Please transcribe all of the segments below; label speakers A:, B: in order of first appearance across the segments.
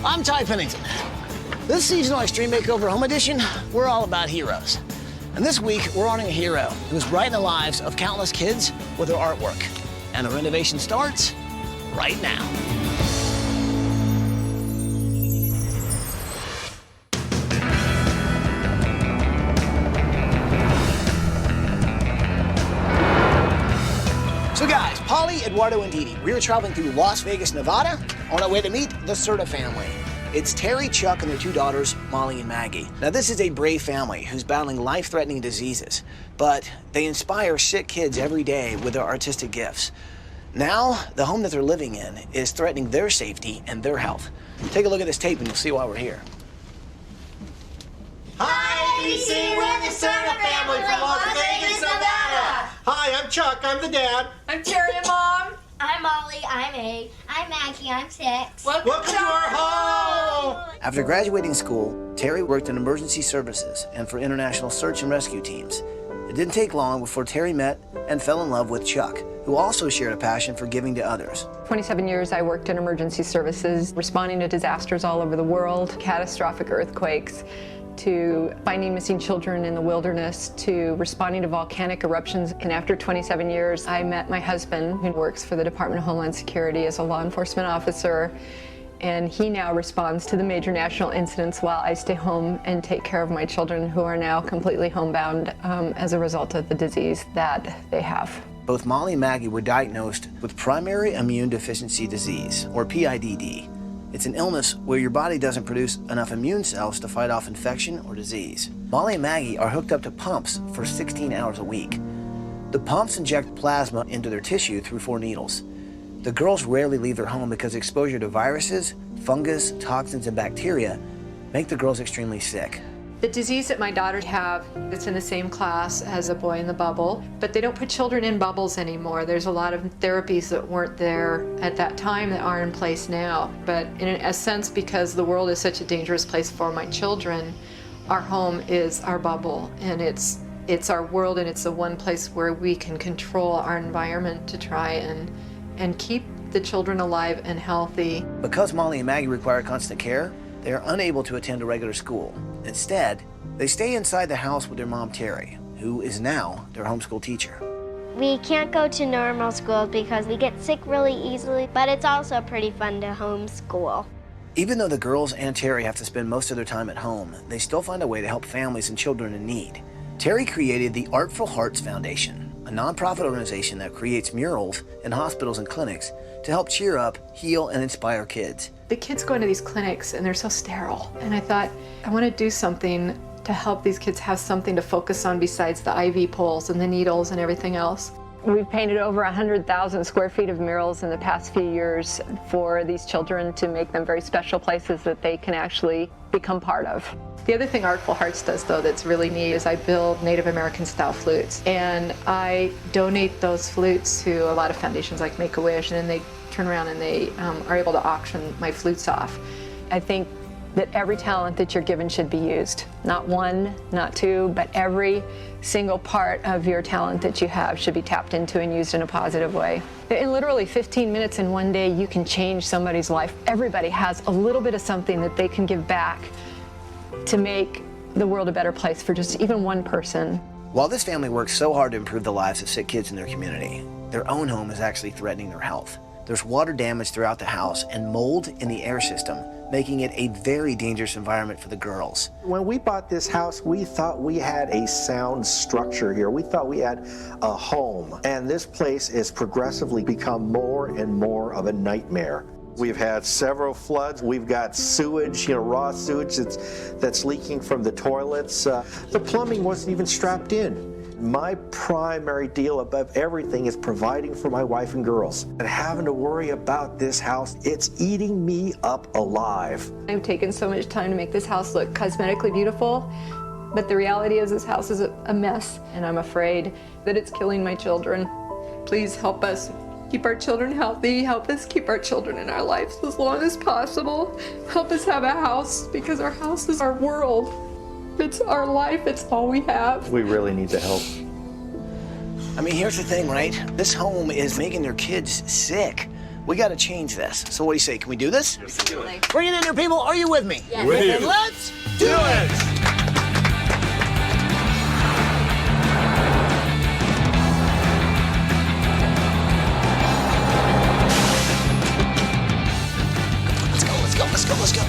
A: I'm Ty Pennington. This seasonal Extreme Makeover Home Edition, we're all about heroes. And this week, we're honoring a hero who's brightened the lives of countless kids with her artwork. And the renovation starts right now. So guys, Polly, Eduardo, and Dee Dee, we were traveling through Las Vegas, Nevada, on our way to meet the Serta family. It's Terry, Chuck, and their two daughters, Molly and Maggie. Now, this is a brave family who's battling life-threatening diseases, but they inspire sick kids every day with their artistic gifts. Now, the home that they're living in is threatening their safety and their health. Take a look at this tape and you'll see why we're here.
B: Hi, ABC, we're the Serta family from Las Vegas, Nevada. Hi, I'm Chuck, I'm the dad.
C: I'm Terry, Mom.
D: I'm Molly, I'm 8. I'm Maggie, I'm 6.
B: Welcome to our home!
A: After graduating school, Terry worked in emergency services and for international search and rescue teams. It didn't take long before Terry met and fell in love with Chuck, who also shared a passion for giving to others.
C: 27 years I worked in emergency services, responding to disasters all over the world, catastrophic earthquakes, to finding missing children in the wilderness, to responding to volcanic eruptions. And after 27 years, I met my husband, who works for the Department of Homeland Security as a law enforcement officer. And he now responds to the major national incidents while I stay home and take care of my children, who are now completely homebound as a result of the disease that they have.
A: Both Molly and Maggie were diagnosed with primary immune deficiency disease, or PIDD. It's an illness where your body doesn't produce enough immune cells to fight off infection or disease. Molly and Maggie are hooked up to pumps for 16 hours a week. The pumps inject plasma into their tissue through 4 needles. The girls rarely leave their home because exposure to viruses, fungus, toxins, and bacteria make the girls extremely sick.
C: The disease that my daughters have, it's in the same class as a boy in the bubble, but they don't put children in bubbles anymore. There's a lot of therapies that weren't there at that time that are in place now. But in a sense, because the world is such a dangerous place for my children, our home is our bubble, and it's our world, and it's the one place where we can control our environment to try and keep the children alive and healthy.
A: Because Molly and Maggie require constant care, they are unable to attend a regular school. Instead, they stay inside the house with their mom, Terry, who is now their homeschool teacher.
D: We can't go to normal schools because we get sick really easily, but it's also pretty fun to homeschool.
A: Even though the girls and Terry have to spend most of their time at home, they still find a way to help families and children in need. Terry created the Artful Hearts Foundation, a nonprofit organization that creates murals in hospitals and clinics to help cheer up, heal, and inspire kids.
C: The kids go into these clinics and they're so sterile. And I thought, I want to do something to help these kids have something to focus on besides the IV poles and the needles and everything else. We've painted over 100,000 square feet of murals in the past few years for these children to make them very special places that they can actually become part of. The other thing Artful Hearts does, though, that's really neat is I build Native American style flutes, and I donate those flutes to a lot of foundations like Make-A-Wish, and then they turn around and they are able to auction my flutes off. I think that every talent that you're given should be used. Not one, not two, but every single part of your talent that you have should be tapped into and used in a positive way. In literally 15 minutes in one day, you can change somebody's life. Everybody has a little bit of something that they can give back to make the world a better place for just even one person.
A: While this family works so hard to improve the lives of sick kids in their community, their own home is actually threatening their health. There's water damage throughout the house and mold in the air system, making it a very dangerous environment for the girls.
E: When we bought this house, we thought we had a sound structure here. We thought we had a home, and this place has progressively become more and more of a nightmare. We've had several floods. We've got sewage, raw sewage that's leaking from the toilets. The plumbing wasn't even strapped in. My primary deal above everything is providing for my wife and girls. And having to worry about this house, it's eating me up alive.
C: I've taken so much time to make this house look cosmetically beautiful, but the reality is this house is a mess, and I'm afraid that it's killing my children. Please help us keep our children healthy, help us keep our children in our lives as long as possible. Help us have a house, because our house is our world. It's our life, it's all we have.
E: We really need the help.
A: I mean, here's the thing, right? This home is making their kids sick. We got to change this. So what do you say? Can we do this?
C: Absolutely.
A: Bring it in here, people. Are you with me?
C: Yes.
B: With you.
A: Then let's do it. Let's go, let's go, let's go, let's go.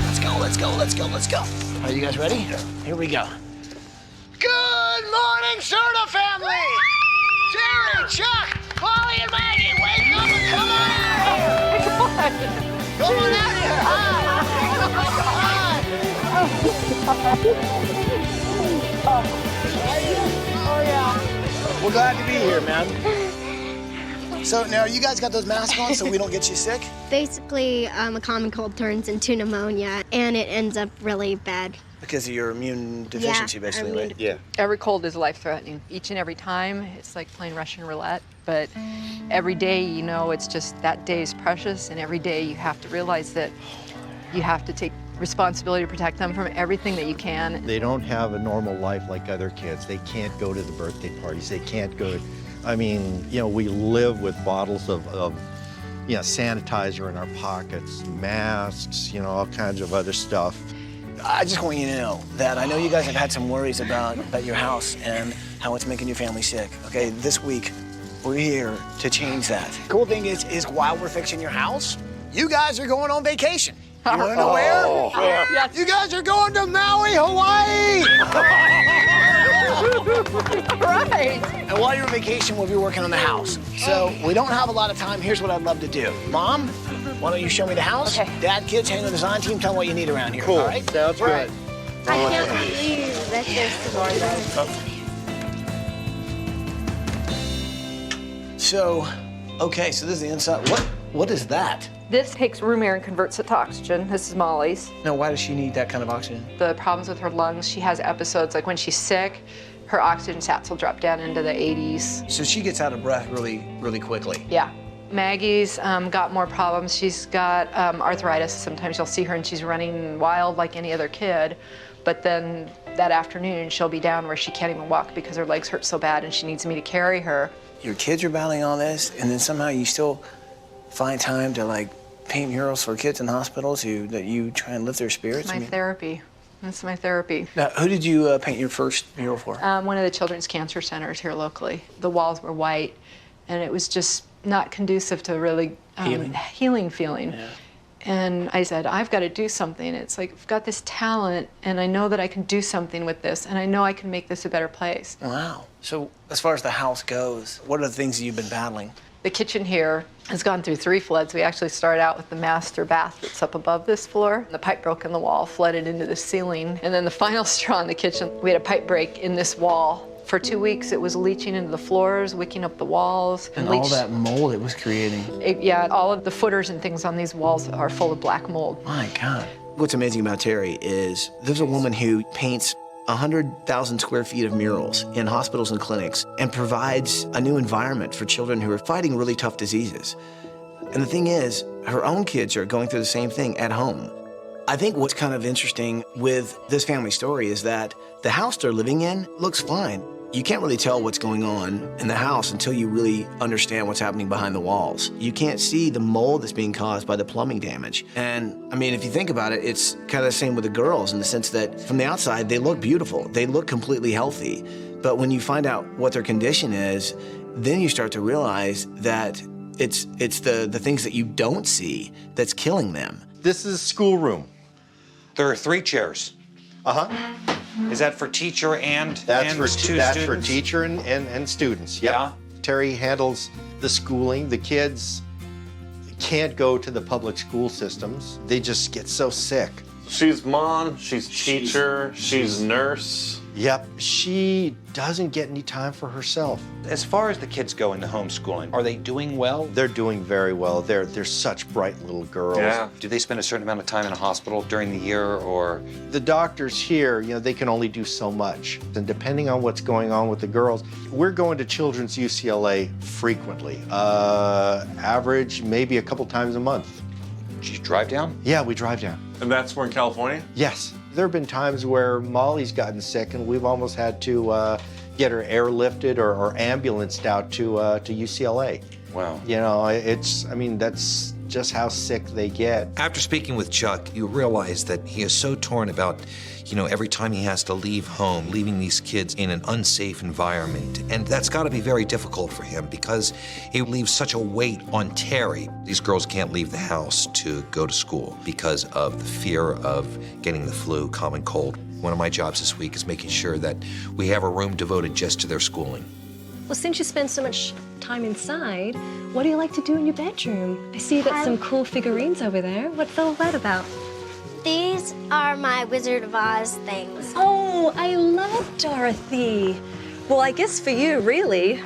A: Let's go, let's go, let's go, let's go. Are you guys ready? Here we go. Good morning, Serta family! Terry, Chuck, Molly, and Maggie, wake up and come on out here! Come on out here! Hi! Oh, yeah. We're glad to be here, man. So now, you guys got those masks on so we don't get you sick?
D: Basically, a common cold turns into pneumonia, and it ends up really bad.
A: Because of your immune deficiency, basically,
D: immune
A: right?
E: Yeah.
C: Every cold is life-threatening. Each and every time, it's like playing Russian roulette. But every day, you know, it's just that day is precious, and every day you have to realize that you have to take responsibility to protect them from everything that you can.
F: They don't have a normal life like other kids. They can't go to the birthday parties. They can't go to, I mean, you know, we live with bottles of you know, sanitizer in our pockets, masks, you know, all kinds of other stuff.
A: I just want you to know that I know you guys have had some worries about your house and how it's making your family sick. Okay, this week, we're here to change that. Cool thing is while we're fixing your house, you guys are going on vacation. You wanna know where?
C: Yes.
A: You guys are going to Maui, Hawaii!
C: Right.
A: And while you're on vacation, we'll be working on the house. So we don't have a lot of time. Here's what I'd love to do. Mom, why don't you show me the house?
C: Okay.
A: Dad, kids, hang on the design team. Tell them what you need around here.
F: Cool.
A: All right?
F: Sounds good.
D: I can't believe that there's
A: So, okay, so this is the inside. What is that?
C: This takes room air and converts it to oxygen. This is Molly's.
A: Now, why does she need that kind of oxygen?
C: The problems with her lungs, she has episodes like when she's sick, her oxygen sats will drop down into the 80s.
A: So she gets out of breath really, really quickly.
C: Yeah. Maggie's got more problems. She's got arthritis. Sometimes you'll see her and she's running wild like any other kid. But then that afternoon, she'll be down where she can't even walk because her legs hurt so bad and she needs me to carry her.
A: Your kids are battling all this, and then somehow you still find time to, like, paint murals for kids in hospitals that you try and lift their spirits?
C: It's my therapy. That's my therapy.
A: Now, who did you paint your first mural for?
C: One of the children's cancer centers here locally. The walls were white, and it was just not conducive to really healing feeling.
A: Yeah.
C: And I said, I've got to do something. It's like, I've got this talent, and I know that I can do something with this, and I know I can make this a better place.
A: Wow. So as far as the house goes, what are the things that you've been battling?
C: The kitchen here has gone through 3 floods. We actually started out with the master bath that's up above this floor. The pipe broke in the wall, flooded into the ceiling. And then the final straw in the kitchen, we had a pipe break in this wall. For 2 weeks, it was leaching into the floors, wicking up the walls.
A: And all that mold it was creating.
C: Yeah, all of the footers and things on these walls are full of black mold.
A: My God. What's amazing about Terry is there's a woman who paints 100,000 square feet of murals in hospitals and clinics and provides a new environment for children who are fighting really tough diseases. And the thing is, her own kids are going through the same thing at home. I think what's kind of interesting with this family story is that the house they're living in looks fine. You can't really tell what's going on in the house until you really understand what's happening behind the walls. You can't see the mold that's being caused by the plumbing damage. And I mean, if you think about it, it's kind of the same with the girls in the sense that from the outside, they look beautiful. They look completely healthy. But when you find out what their condition is, then you start to realize that it's the things that you don't see that's killing them.
E: This is schoolroom.
G: There are 3 chairs.
E: Uh-huh.
G: Is that for teacher and
E: That's for
G: students?
E: teacher and students. Yep.
G: Yeah.
E: Terry handles the schooling. The kids can't go to the public school systems. They just get so sick.
B: She's mom, she's teacher, she's nurse.
E: Yep. She doesn't get any time for herself.
G: As far as the kids go in the homeschooling, are they doing well?
E: They're doing very well. They're such bright little girls.
B: Yeah.
G: Do they spend a certain amount of time in a hospital during the year, or?
E: The doctors here, you know, they can only do so much. And depending on what's going on with the girls, we're going to Children's UCLA frequently. Average maybe a couple times a month.
G: Do you drive down?
E: Yeah, we drive down.
B: And that's where in California?
E: Yes. There have been times where Molly's gotten sick and we've almost had to get her airlifted or ambulanced out to UCLA.
G: Wow.
F: You know, I mean, that's just how sick they get.
G: After speaking with Chuck, you realize that he is so torn about, every time he has to leave home, leaving these kids in an unsafe environment. And that's got to be very difficult for him because he leaves such a weight on Terry. These girls can't leave the house to go to school because of the fear of getting the flu, common cold. One of my jobs this week is making sure that we have a room devoted just to their schooling.
H: Well, since you spend so much time inside, what do you like to do in your bedroom? I see you got some cool figurines over there. What's all that about?
D: These are my Wizard of Oz things.
H: Oh, I love Dorothy. Well, I guess for you, really,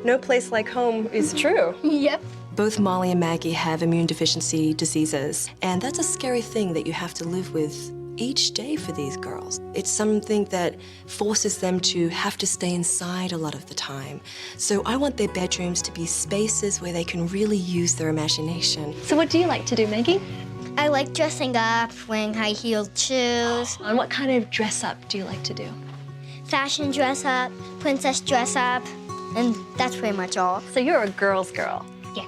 H: no place like home is true.
D: Yep.
I: Both Molly and Maggie have immune deficiency diseases, and that's a scary thing that you have to live with each day for these girls. It's something that forces them to have to stay inside a lot of the time. So I want their bedrooms to be spaces where they can really use their imagination.
H: So what do you like to do, Maggie?
D: I like dressing up, wearing high-heeled shoes.
H: And what kind of dress up do you like to do?
D: Fashion dress up, princess dress up, and that's pretty much all.
H: So you're a girl's girl.
D: Yeah.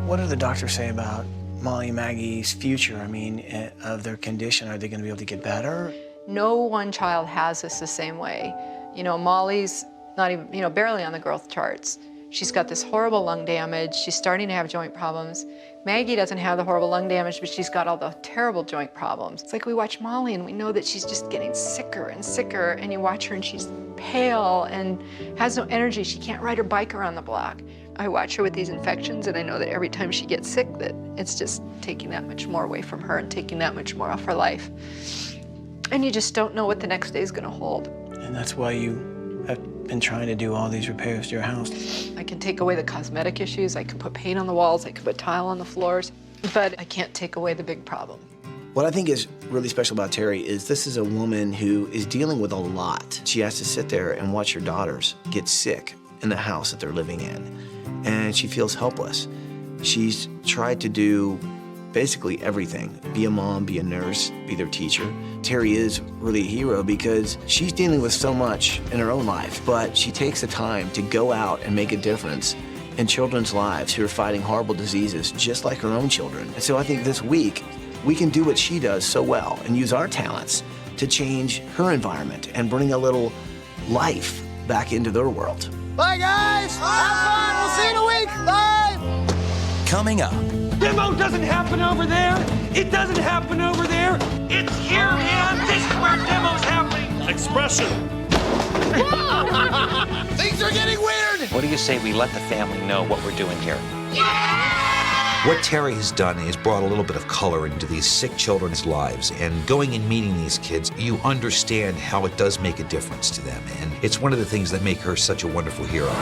A: What do the doctors say about Molly and Maggie's future? I mean, of their condition, are they going to be able to get better?
C: No one child has this the same way. Molly's not even, barely on the growth charts. She's got this horrible lung damage. She's starting to have joint problems. Maggie doesn't have the horrible lung damage, but she's got all the terrible joint problems. It's like we watch Molly and we know that she's just getting sicker and sicker, and you watch her and she's pale and has no energy. She can't ride her bike around the block. I watch her with these infections, and I know that every time she gets sick, that it's just taking that much more away from her and taking that much more off her life. And you just don't know what the next day is going to hold.
A: And that's why you have been trying to do all these repairs to your house.
C: I can take away the cosmetic issues, I can put paint on the walls, I can put tile on the floors, but I can't take away the big problem.
A: What I think is really special about Terry is this is a woman who is dealing with a lot. She has to sit there and watch her daughters get sick in the house that they're living in, and she feels helpless. She's tried to do basically everything. Be a mom, be a nurse, be their teacher. Terry is really a hero because she's dealing with so much in her own life, but she takes the time to go out and make a difference in children's lives who are fighting horrible diseases just like her own children. And so I think this week, we can do what she does so well and use our talents to change her environment and bring a little life back into their world.
B: Bye, guys. Have fun. We'll see you in a week. Bye.
J: Coming up.
K: Demo doesn't happen over there. It doesn't happen over there. It's here, man. This is where demo's happening.
L: Expression.
B: Things are getting weird.
G: What do you say we let the family know what we're doing here? Yeah! What Terry has done is brought a little bit of color into these sick children's lives, and going and meeting these kids, you understand how it does make a difference to them, and it's one of the things that make her such a wonderful hero.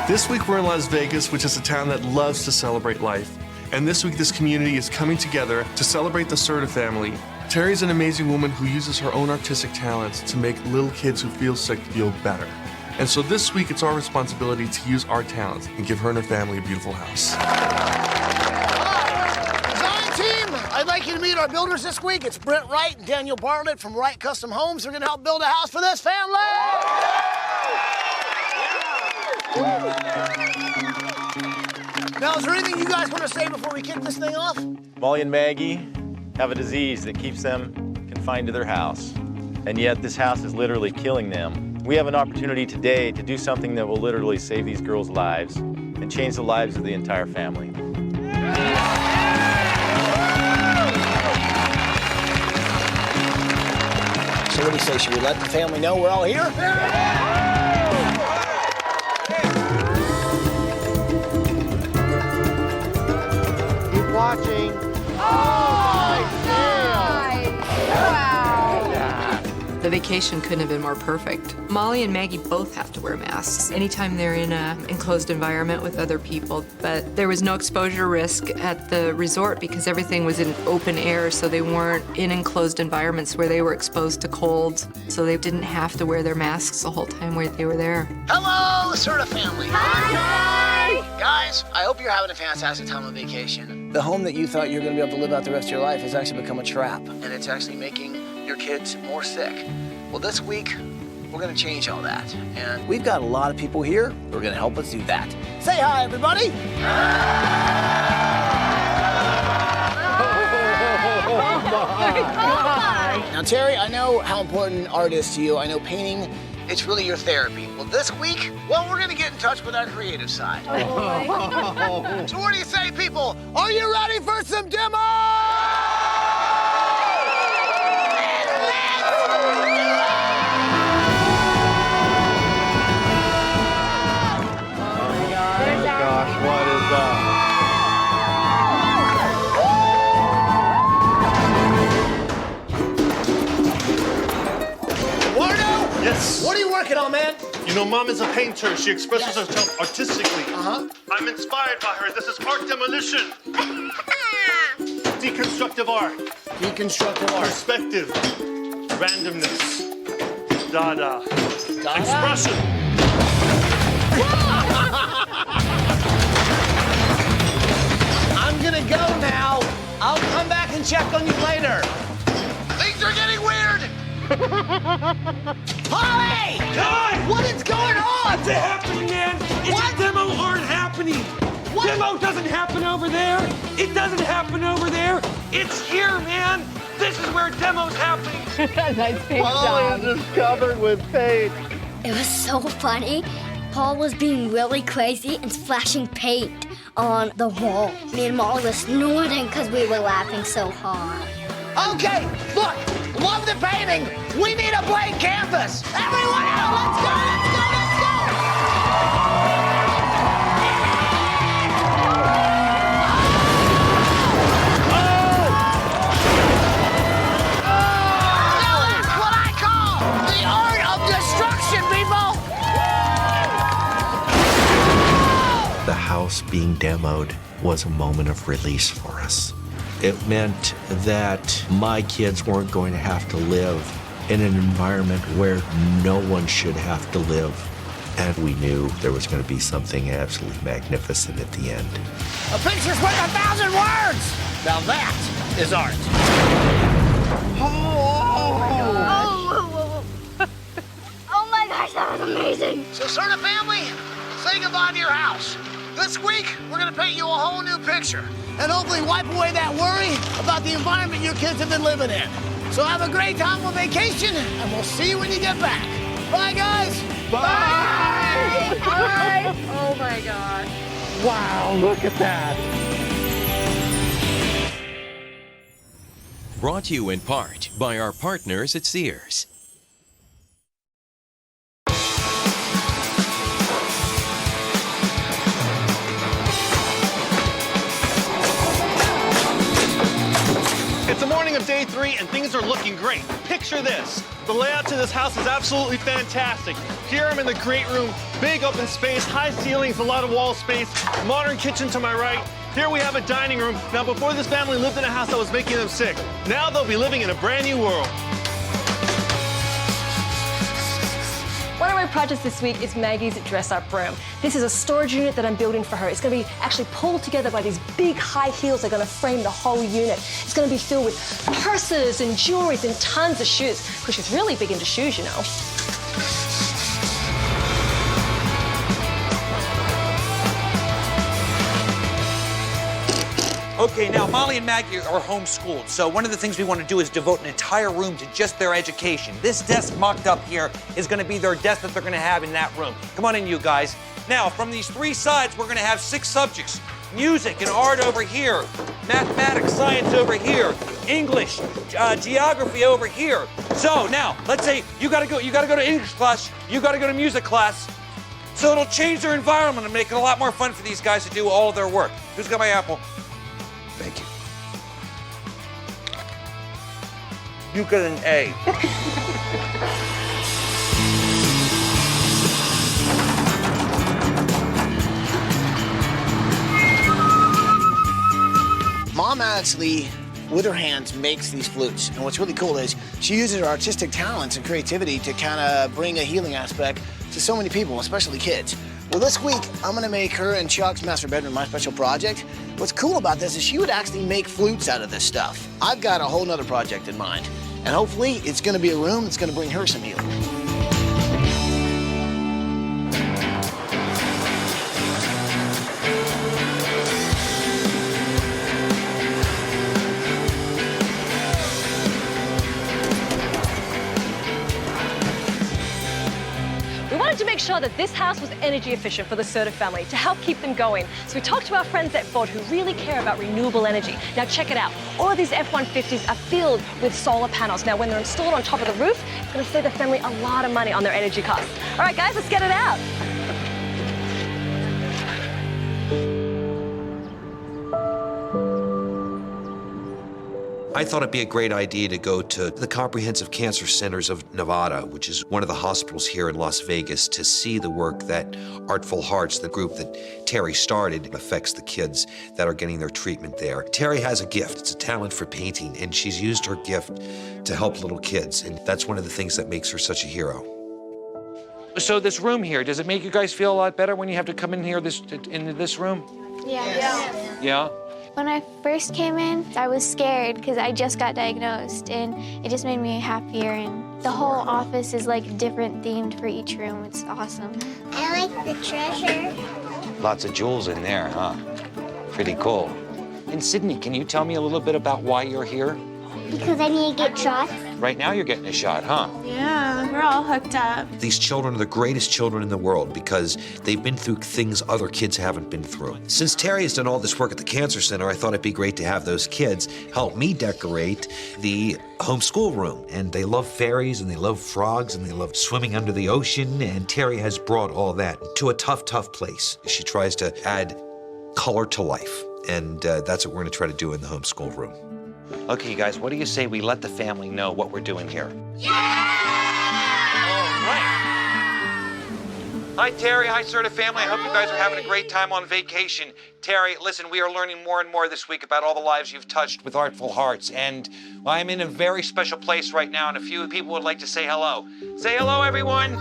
L: This week we're in Las Vegas, which is a town that loves to celebrate life. And this week this community is coming together to celebrate the Serta family. Terry's an amazing woman who uses her own artistic talents to make little kids who feel sick feel better. And so this week it's our responsibility to use our talents and give her and her family a beautiful house.
B: Design team, I'd like you to meet our builders this week. It's Brent Wright and Daniel Bartlett from Wright Custom Homes. They're going to help build a house for this family. Now, is there anything you guys want to say before we kick this thing off?
M: Molly and Maggie have a disease that keeps them confined to their house, and yet this house is literally killing them. We have an opportunity today to do something that will literally save these girls' lives and change the lives of the entire family.
B: So what do you say, should we let the family know we're all here?
N: Watching.
C: Oh, nice! Wow!
N: Yeah.
C: The
J: The vacation couldn't have been more perfect. Molly and Maggie both have to wear masks anytime they're in an enclosed environment with other people, but there was no exposure risk at the resort because everything was in open air, so they weren't in enclosed environments where they were exposed to cold, so they didn't have to wear their masks the whole time where they were there.
B: Hello, Serta family.
A: Hi!
B: Guys, I hope you're having a fantastic time on vacation. The home that you thought you were going to be able to live out the rest of your life has actually become a trap, and it's actually making your kids more sick. Well, this week, we're going to change all that, and we've got a lot of people here who are going to help us do that. Say hi, everybody. Now, Terry, I know how important art is to you. I know painting, it's really your therapy. Well, this week, we're going to get in touch with our creative side. So what do you say, people? Are you ready for some demo?
F: Gosh, what is that?
B: Wardo?
N: Yes?
B: What are you working on, man?
N: You know, Mom is a painter. She expresses herself artistically. I'm inspired by her. This is art demolition. Deconstructive art.
B: Deconstructive art.
N: Perspective. Randomness. Dada. Expression.
B: I'm gonna go now. I'll come back and check on you later. Things are getting weird. Polly!
K: God!
B: What is going on?
K: What's happening, man? It's demo art happening.
B: What?
K: Demo doesn't happen over there. It doesn't happen over there. It's here, man. This is where demo's happening.
C: Nice paint
F: Molly
C: job.
F: is just covered with paint.
D: It was so funny. Paul was being really crazy and splashing paint on the wall. Me and Molly were snorting because we were laughing so hard.
B: Okay, look, love the painting. We need a blank canvas. Everyone out, let's go, let's go, let's go. Now that's what I call the art of destruction, people.
E: The house being demoed was a moment of release for us. It meant that my kids weren't going to have to live in an environment where no one should have to live. And we knew there was going to be something absolutely magnificent at the end.
B: A picture's worth 1,000 words. Now that is art.
D: Oh my gosh, that was amazing.
B: So, Serta family, say goodbye to your house. This week, we're gonna paint you a whole new picture and hopefully wipe away that worry about the environment your kids have been living in. So have a great time on vacation, and we'll see you when you get back. Bye, guys.
C: Bye. Bye. Oh my gosh.
F: Wow, look at that.
O: Brought to you in part by our partners at Sears.
N: It's the morning of day 3 and things are looking great. Picture this. The layout to this house is absolutely fantastic. Here I'm in the great room, big open space, high ceilings, a lot of wall space, modern kitchen to my right. Here we have a dining room. Now before this family lived in a house that was making them sick. Now they'll be living in a brand new world.
H: One of my projects this week is Maggie's dress-up room. This is a storage unit that I'm building for her. It's going to be actually pulled together by these big high heels that are going to frame the whole unit. It's going to be filled with purses and jewelry and tons of shoes, because she's really big into shoes, you know.
P: Okay, now Molly and Maggie are homeschooled, so one of the things we want to do is devote an entire room to just their education. This desk mocked up here is going to be their desk that they're going to have in that room. Come on in, you guys. Now, from these 3 sides, we're going to have 6 subjects. Music and art over here, mathematics, science over here, English, geography over here. So now, let's say you gotta go to English class, you gotta go to music class. So it'll change their environment and make it a lot more fun for these guys to do all of their work. Who's got my apple? Thank you. You get an A.
B: Mom actually, with her hands, makes these flutes. And what's really cool is she uses her artistic talents and creativity to kind of bring a healing aspect to so many people, especially kids. Well, this week, I'm gonna make her and Chuck's master bedroom my special project. What's cool about this is she would actually make flutes out of this stuff. I've got a whole nother project in mind. And hopefully, it's gonna be a room that's gonna bring her some healing.
H: To make sure that this house was energy efficient for the Serta family to help keep them going. So we talked to our friends at Ford who really care about renewable energy. Now check it out. All of these F-150s are filled with solar panels. Now when they're installed on top of the roof, it's going to save the family a lot of money on their energy costs. All right, guys, let's get it out.
G: I thought it'd be a great idea to go to the Comprehensive Cancer Centers of Nevada, which is one of the hospitals here in Las Vegas, to see the work that Artful Hearts, the group that Terry started, affects the kids that are getting their treatment there. Terry has a gift. It's a talent for painting, and she's used her gift to help little kids, and that's one of the things that makes her such a hero.
P: So this room here, does it make you guys feel a lot better when you have to come in here into this room?
Q: Yeah.
P: Yeah?
Q: When I first came in, I was scared because I just got diagnosed, and it just made me happier. And the whole office is like different themed for each room. It's awesome.
D: I like the treasure.
P: Lots of jewels in there, huh? Pretty cool. And Sydney, can you tell me a little bit about why you're here?
D: Because I need to get shots.
P: Right now you're getting a shot, huh?
Q: Yeah, we're all hooked up.
G: These children are the greatest children in the world because they've been through things other kids haven't been through. Since Terry has done all this work at the Cancer Center, I thought it'd be great to have those kids help me decorate the homeschool room. And they love fairies, and they love frogs, and they love swimming under the ocean, and Terry has brought all that to a tough, tough place. She tries to add color to life, and that's what we're gonna try to do in the homeschool room.
P: Okay, you guys, what do you say we let the family know what we're doing here? Yeah! All right. Hi, Terry. Hi, Serta family. I hope you guys are having a great time on vacation. Terry, listen, we are learning more and more this week about all the lives you've touched with Artful Hearts, and I'm in a very special place right now, and a few people would like to say hello. Say hello, everyone!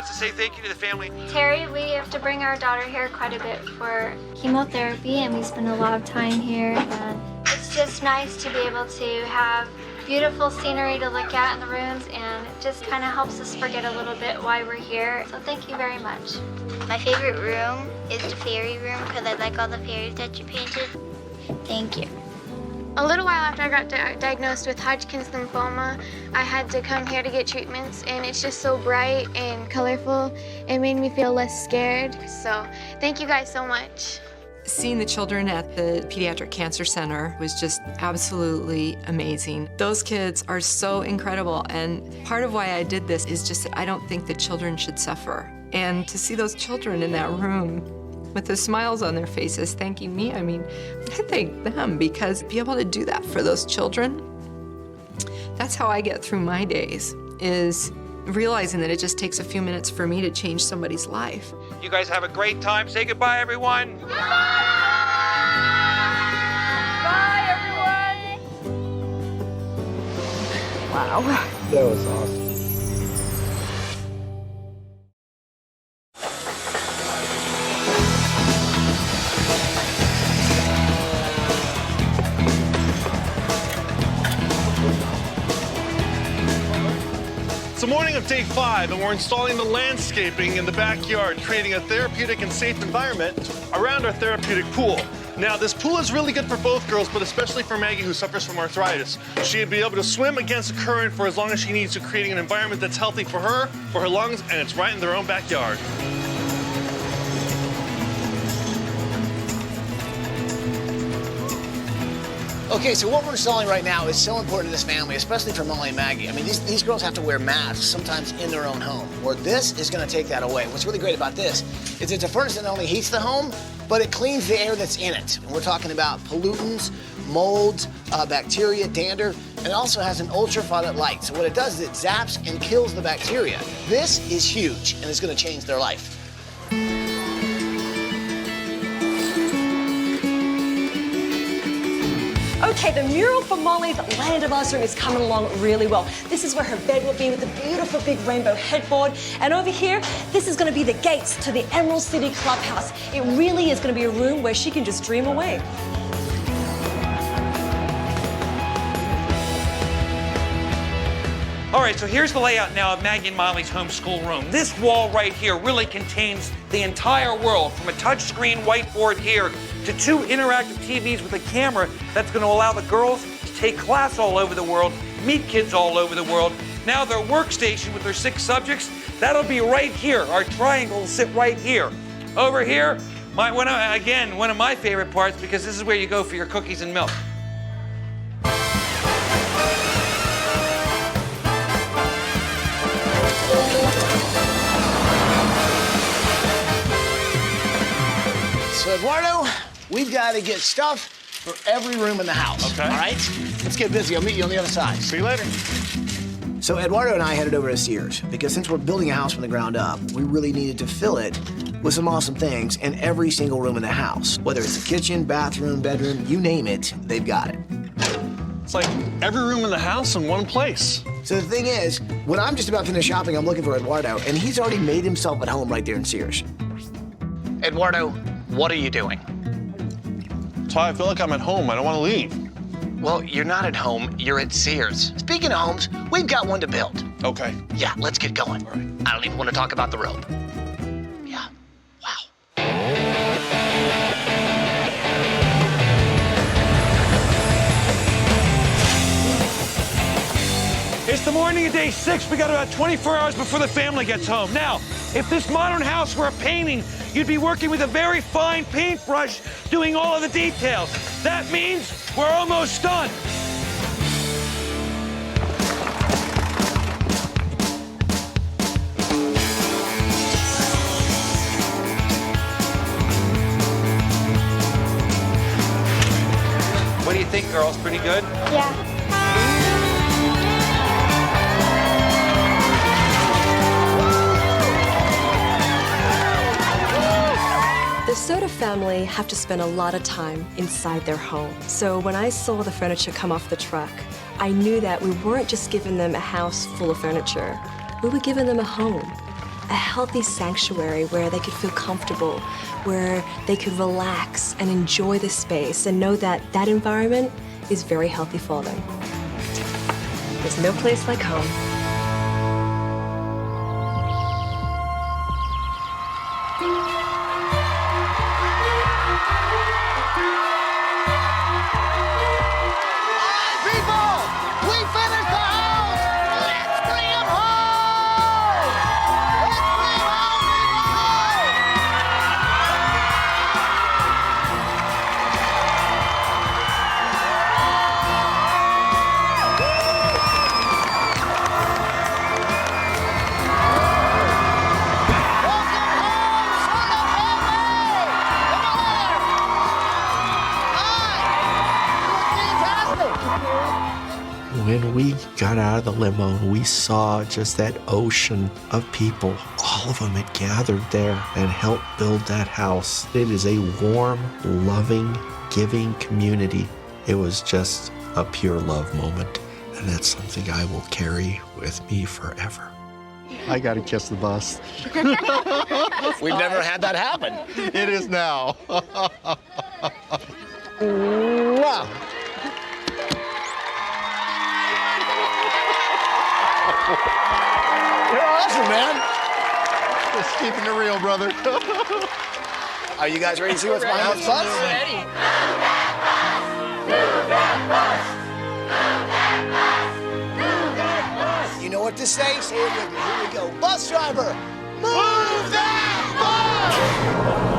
P: To say thank you to the family.
Q: Terry, we have to bring our daughter here quite a bit for chemotherapy, and we spend a lot of time here. And it's just nice to be able to have beautiful scenery to look at in the rooms, and it just kind of helps us forget a little bit why we're here. So thank you very much.
D: My favorite room is the fairy room because I like all the fairies that you painted. Thank you.
Q: A little while after I got diagnosed with Hodgkin's lymphoma, I had to come here to get treatments, and it's just so bright and colorful. It made me feel less scared, so thank you guys so much.
J: Seeing the children at the Pediatric Cancer Center was just absolutely amazing. Those kids are so incredible, and part of why I did this is just that I don't think that children should suffer. And to see those children in that room with the smiles on their faces thanking me, I mean, I thank them, because to be able to do that for those children, that's how I get through my days, is realizing that it just takes a few minutes for me to change somebody's life.
P: You guys have a great time. Say goodbye, everyone. Bye,
Q: everyone. Wow.
F: That was awesome.
N: It's the morning of day 5, and we're installing the landscaping in the backyard, creating a therapeutic and safe environment around our therapeutic pool. Now, this pool is really good for both girls, but especially for Maggie, who suffers from arthritis. She'd be able to swim against the current for as long as she needs to, creating an environment that's healthy for her, for her lungs, and it's right in their own backyard.
B: Okay, so what we're installing right now is so important to this family, especially for Molly and Maggie. I mean, these girls have to wear masks, sometimes in their own home. Well, this is gonna take that away. What's really great about this is it's a furnace that not only heats the home, but it cleans the air that's in it. And we're talking about pollutants, molds, bacteria, dander, and it also has an ultraviolet light. So what it does is it zaps and kills the bacteria. This is huge, and it's gonna change their life.
H: Okay, the mural for Molly's Land of Ice room is coming along really well. This is where her bed will be with the beautiful big rainbow headboard. And over here, this is gonna be the gates to the Emerald City Clubhouse. It really is gonna be a room where she can just dream away.
P: All right, so here's the layout now of Maggie and Molly's homeschool room. This wall right here really contains the entire world, from a touchscreen whiteboard here to 2 interactive TVs with a camera that's going to allow the girls to take class all over the world, meet kids all over the world. Now their workstation with their 6 subjects, that'll be right here. Our triangle will sit right here. Over here, one of my favorite parts, because this is where you go for your cookies and milk.
B: So Eduardo, we've got to get stuff for every room in the house.
N: Okay.
B: All right? Let's get busy. I'll meet you on the other side.
N: See you later.
B: So Eduardo and I headed over to Sears because since we're building a house from the ground up, we really needed to fill it with some awesome things in every single room in the house. Whether it's a kitchen, bathroom, bedroom, you name it, they've got it.
N: It's like every room in the house in one place.
B: So the thing is, when I'm just about finished shopping, I'm looking for Eduardo, and he's already made himself at home right there in Sears. Eduardo, what are you doing?
N: Ty, I feel like I'm at home. I don't want to leave.
B: Well, you're not at home. You're at Sears. Speaking of homes, we've got one to build.
N: Okay.
B: Yeah, let's get going.
N: All right.
B: I don't even want to talk about the rope. Yeah. Wow.
K: It's the morning of day 6. We got about 24 hours before the family gets home. Now, if this modern house were a painting, you'd be working with a very fine paintbrush doing all of the details. That means we're almost done.
P: What do you think, girls? Pretty good?
Q: Yeah.
I: The Serta family have to spend a lot of time inside their home. So when I saw the furniture come off the truck, I knew that we weren't just giving them a house full of furniture. We were giving them a home, a healthy sanctuary where they could feel comfortable, where they could relax and enjoy the space and know that that environment is very healthy for them. There's no place like home.
E: When we got out of the limo, we saw just that ocean of people. All of them had gathered there and helped build that house. It is a warm, loving, giving community. It was just a pure love moment, and that's something I will carry with me forever.
F: I got to kiss the bus.
B: We've never had that happen.
F: It is now.
B: Wow. You're awesome, man.
F: Just keeping it real, brother.
B: Are you guys ready to see what's behind the bus?
K: Ready.
B: You know what to say? Say it with me. Here we go. Bus driver, move that bus!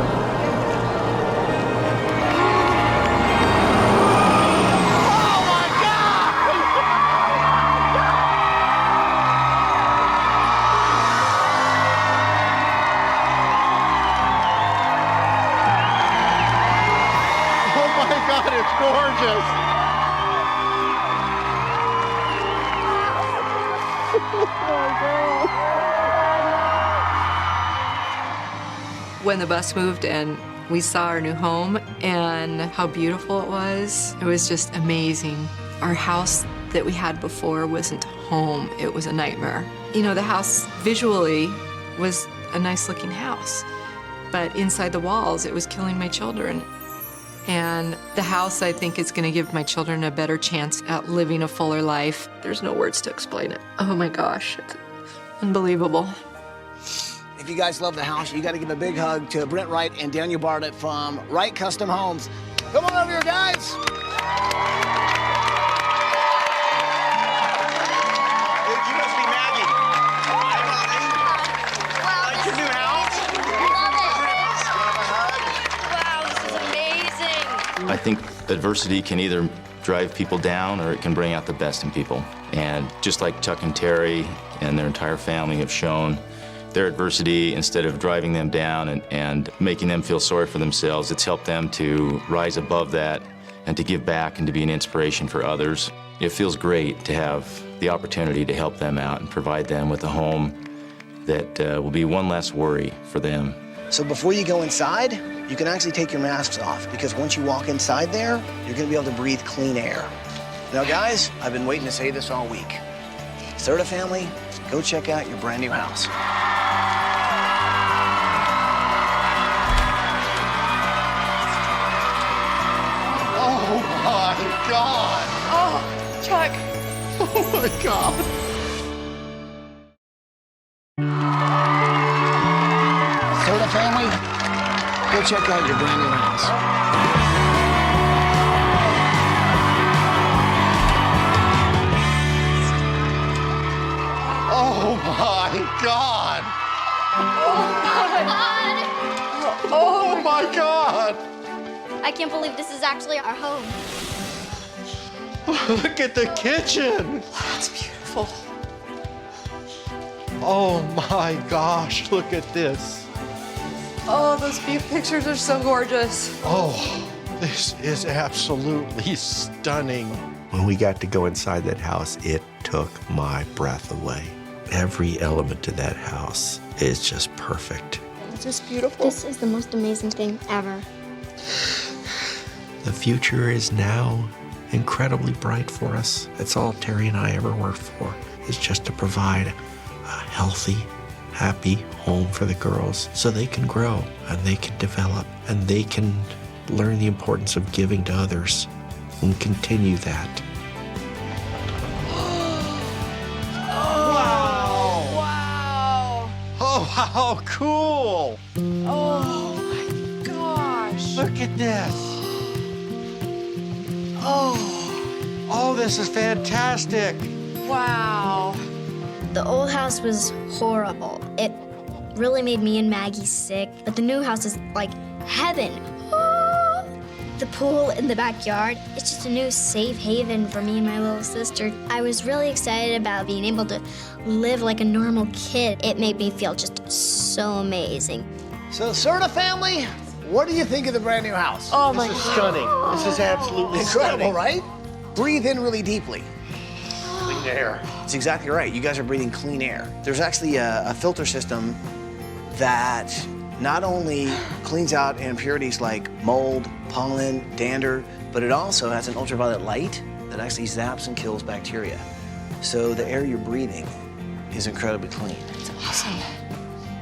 J: When the bus moved and we saw our new home and how beautiful it was just amazing. Our house that we had before wasn't home, it was a nightmare. You know, the house visually was a nice looking house, but inside the walls, it was killing my children. And the house, I think, is gonna give my children a better chance at living a fuller life. There's no words to explain it. Oh my gosh, it's unbelievable.
B: If you guys love the house, you got to give a big hug to Brent Wright and Daniel Bartlett from Wright Custom Homes. Come on over here, guys. You must be Maggie. Like your new house?
D: Wow, this is amazing.
R: I think adversity can either drive people down or it can bring out the best in people. And just like Chuck and Terry and their entire family have shown, their adversity, instead of driving them down and making them feel sorry for themselves, it's helped them to rise above that and to give back and to be an inspiration for others. It feels great to have the opportunity to help them out and provide them with a home that will be one less worry for them.
B: So before you go inside, you can actually take your masks off, because once you walk inside there, you're gonna be able to breathe clean air. Now guys, I've been waiting to say this all week. Serta family, go check out your brand new house.
F: Oh my God!
J: Oh, Chuck.
F: Oh my God!
B: Serta family, go check out your brand new house.
F: Oh my God! Oh my God!
D: I can't believe this is actually our home.
F: Look at the kitchen!
J: That's beautiful.
F: Oh my gosh, look at this.
J: Oh, those pictures are so gorgeous.
F: Oh, this is absolutely stunning. When we got to go inside that house, it took my breath away. Every element to that house is just perfect.
D: It's just beautiful. This is the most amazing thing ever.
E: The future is now incredibly bright for us. That's all Terry and I ever worked for, is just to provide a healthy, happy home for the girls so they can grow and they can develop and they can learn the importance of giving to others and continue that.
F: Oh, how cool!
J: Oh my gosh.
F: Look at this. Oh, this is fantastic.
J: Wow.
D: The old house was horrible. It really made me and Maggie sick, but the new house is like heaven. The pool in the backyard, it's just a new safe haven for me and my little sister. I was really excited about being able to live like a normal kid. It made me feel just so amazing.
B: So Serta family, what do you think of the brand new house?
J: Oh my
F: This is stunning. This is absolutely
B: Incredible,
F: stunning.
B: right? Breathe in really deeply.
F: Clean air.
B: That's exactly right. You guys are breathing clean air. There's actually a filter system that not only cleans out impurities like mold, pollen, dander, but it also has an ultraviolet light that actually zaps and kills bacteria. So the air you're breathing is incredibly clean.
J: It's awesome.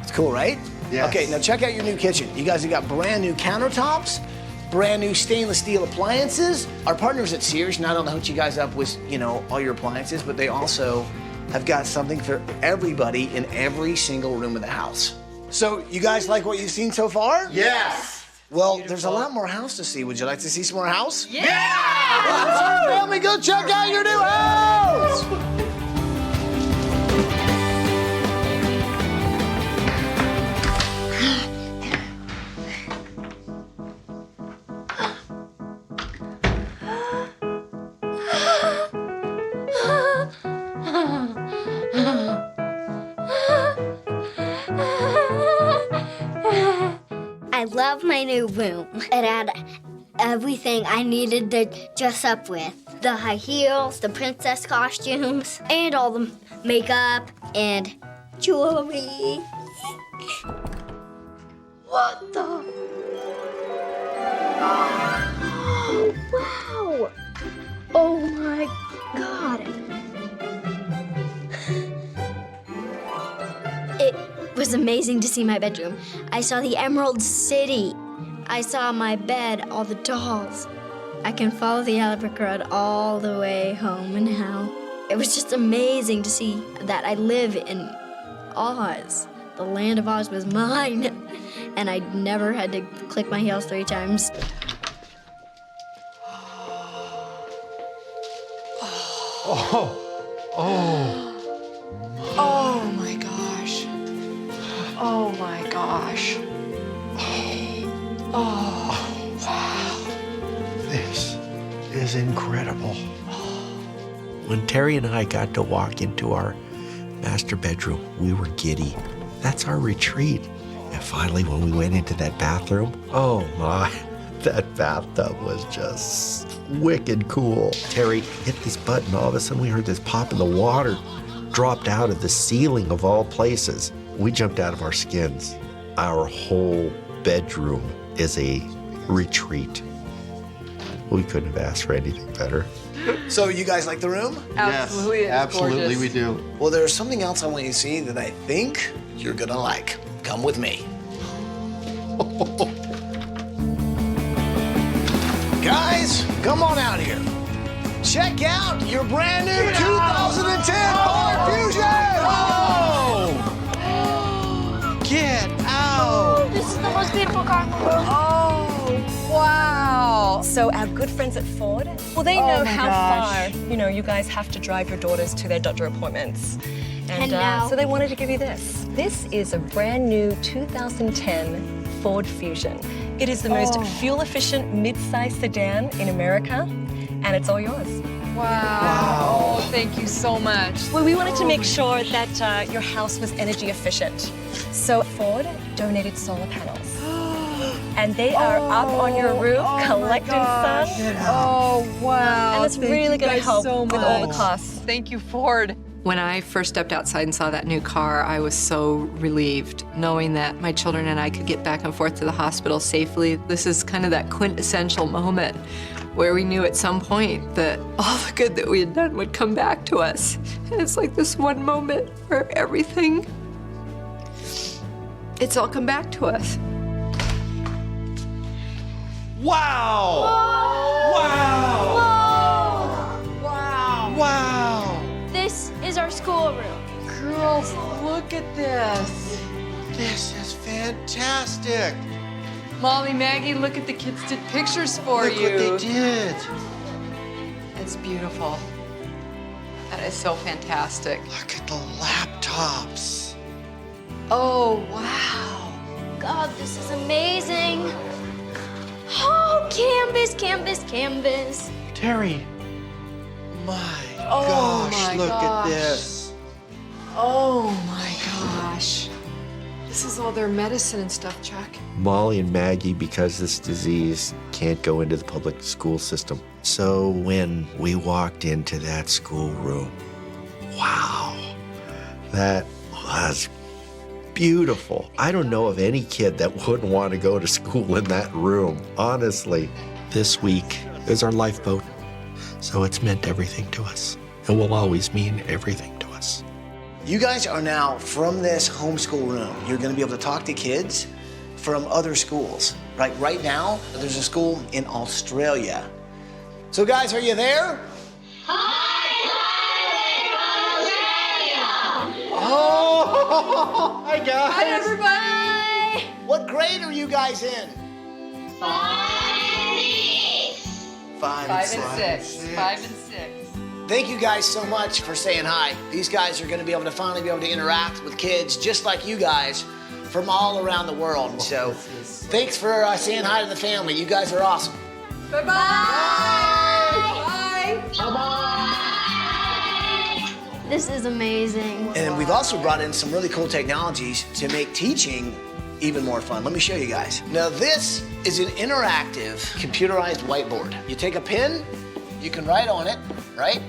B: It's cool, right?
F: Yes.
B: Okay, now check out your new kitchen. You guys have got brand new countertops, brand new stainless steel appliances. Our partners at Sears not only hook you guys up with, all your appliances, but they also have got something for everybody in every single room of the house. So you guys like what you've seen so far?
F: Yes.
B: Well, there's a lot more house to see. Would you like to see some more house?
F: Yeah!
B: Well, family, go check out your new house!
D: I love my new room. It had everything I needed to dress up with. The high heels, the princess costumes, and all the makeup and jewelry. What the? Oh, wow. Oh my God. It was amazing to see my bedroom. I saw the Emerald City. I saw my bed, all the dolls. I can follow the Albert Road all the way home now. It was just amazing to see that I live in Oz. The land of Oz was mine, and I never had to click my heels 3 times.
C: Oh my gosh. Oh my gosh. Oh, wow.
F: This is incredible. When Terry and I got to walk into our master bedroom, we were giddy. That's our retreat. And finally, when we went into that bathroom, oh my, that bathtub was just wicked cool. Terry hit this button, all of a sudden we heard this pop and the water dropped out of the ceiling of all places. We jumped out of our skins. Our whole bedroom is a retreat. We couldn't have asked for anything better.
B: So you guys like the room?
C: Absolutely, it's
F: absolutely
C: gorgeous.
F: we do.
B: Well, there's something else I want you to see that I think you're gonna like. Come with me. Guys, come on out here. Check out your brand new 2010 Ford Fusion!
F: Oh! Get out!
D: This is the most beautiful car in the world.
C: Oh, wow.
H: So our good friends at Ford, well, they
C: Oh
H: know
C: my
H: how
C: gosh.
H: far, you guys have to drive your daughters to their doctor appointments.
D: And now-
H: So they wanted to give you this. This is a brand new 2010 Ford Fusion. It is the most fuel-efficient mid-size sedan in America, and it's all yours.
C: Wow. Oh, thank you so much.
H: Well, we wanted to make sure that your house was energy efficient. So Ford donated solar panels. And they are up on your roof collecting sun.
C: Oh, wow.
H: And it's
C: Thank
H: really
C: you
H: going to
C: guys
H: help
C: so
H: with all the
C: much.
H: costs.
C: Thank you, Ford.
J: When I first stepped outside and saw that new car, I was so relieved, knowing that my children and I could get back and forth to the hospital safely. This is kind of that quintessential moment where we knew at some point that all the good that we had done would come back to us. And it's like this one moment where everything, it's all come back to us.
F: Wow! Wow!
C: Wow.
F: Wow!
D: This is our schoolroom.
C: Girls, look at this.
F: This is fantastic.
C: Molly, Maggie, look at the kids did pictures for
F: Look
C: you.
F: what they did.
C: It's beautiful. That is so fantastic.
F: Look at the laptops.
C: Oh, wow.
D: God, this is amazing. Oh, canvas, canvas, canvas.
F: Terry, my
C: Oh
F: gosh,
C: my
F: look
C: gosh.
F: at this.
C: Oh my gosh. This is all their medicine and stuff, Chuck.
F: Molly and Maggie, because this disease can't go into the public school system. So when we walked into that schoolroom, wow, that was beautiful. I don't know of any kid that wouldn't want to go to school in that room, honestly. This week is our lifeboat, so it's meant everything to us and will always mean everything to us.
B: You guys are now from this homeschool room. You're gonna be able to talk to kids from other schools. Right now, there's a school in Australia. So guys, are you there?
F: Oh, hi guys.
C: Hi, everybody.
B: What grade are you guys in? 5
C: 5 and 6. 5 and 6.
B: Thank you guys so much for saying hi. These guys are gonna be able to finally be able to interact with kids just like you guys from all around the world. And so thanks for saying hi to the family. You guys are awesome.
C: Bye-bye. Bye.
D: Bye-bye. This is amazing.
B: And we've also brought in some really cool technologies to make teaching even more fun. Let me show you guys. Now this is an interactive computerized whiteboard. You take a pen, you can write on it, right?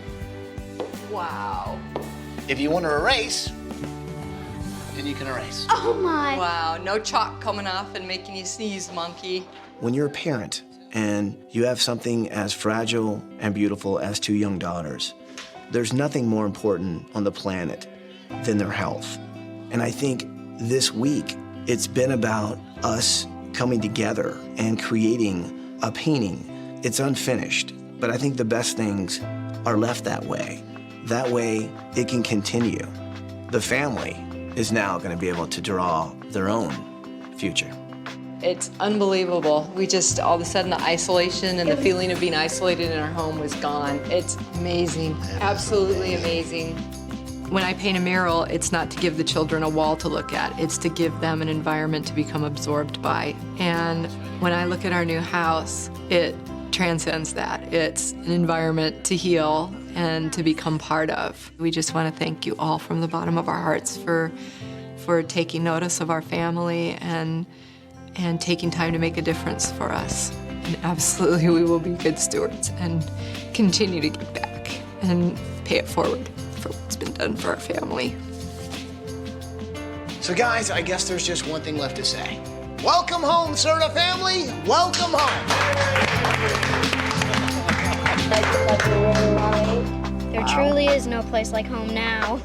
C: Wow.
B: If you want to erase, and you can erase.
D: Oh my.
J: Wow, no chalk coming off and making you sneeze, monkey.
A: When you're a parent and you have something as fragile and beautiful as 2 young daughters, there's nothing more important on the planet than their health. And I think this week, it's been about us coming together and creating a painting. It's unfinished, but I think the best things are left that way. That way, it can continue. The family is now going to be able to draw their own future.
J: It's unbelievable. We just, all of a sudden, the isolation and the feeling of being isolated in our home was gone. It's amazing, absolutely amazing. When I paint a mural, it's not to give the children a wall to look at. It's to give them an environment to become absorbed by. And when I look at our new house, it transcends that. It's an environment to heal and to become part of. We just want to thank you all from the bottom of our hearts for taking notice of our family and taking time to make a difference for us. And absolutely, we will be good stewards and continue to give back and pay it forward for what's been done for our family.
B: So guys, I guess there's just one thing left to say. Welcome home, Serta family. Welcome home.
D: There truly is no place like home now.